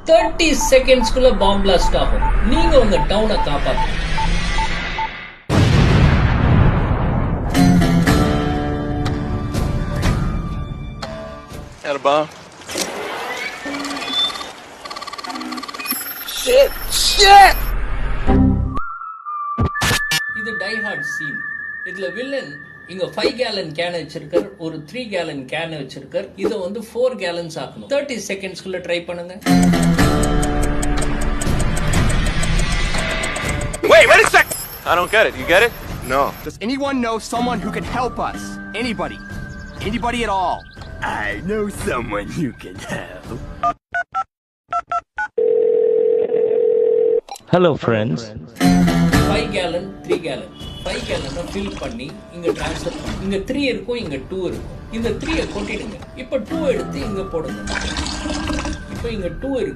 30 செகண்ட்ஸ்க்குள்ள bomb blast ஆகும். நீங்க உங்க டவுனை காப்பாத்துங்க. Had a bomb. Shit! இது டை ஹார்ட் சீன். இதுல வில்லன் இங்க 5 கேலன் கேன் வச்சிருக்கார், ஒரு 3 கேலன் கேன் வச்சிருக்கார். இத வந்து 4 கேலன்ஸ் ஆக்கணும். 30 செகண்ட்ஸ்க்குள்ள ட்ரை பண்ணுங்க. Wait a sec! I don't get it. You get it? No. Does anyone know someone who can help us? Anybody? Anybody at all? I know someone who can help. Hello friends. 5 gallon 3 gallon 5 கேலனை fill பண்ணி இங்க transfer பண்ணி, இங்க 3 இருக்கும், இங்க 2 இருக்கும். இந்த 3 கொட்டிடுங்க. இப்போ 2 எடுத்து இங்க போடுங்க. இப்போ இங்க 2 இருக்கு.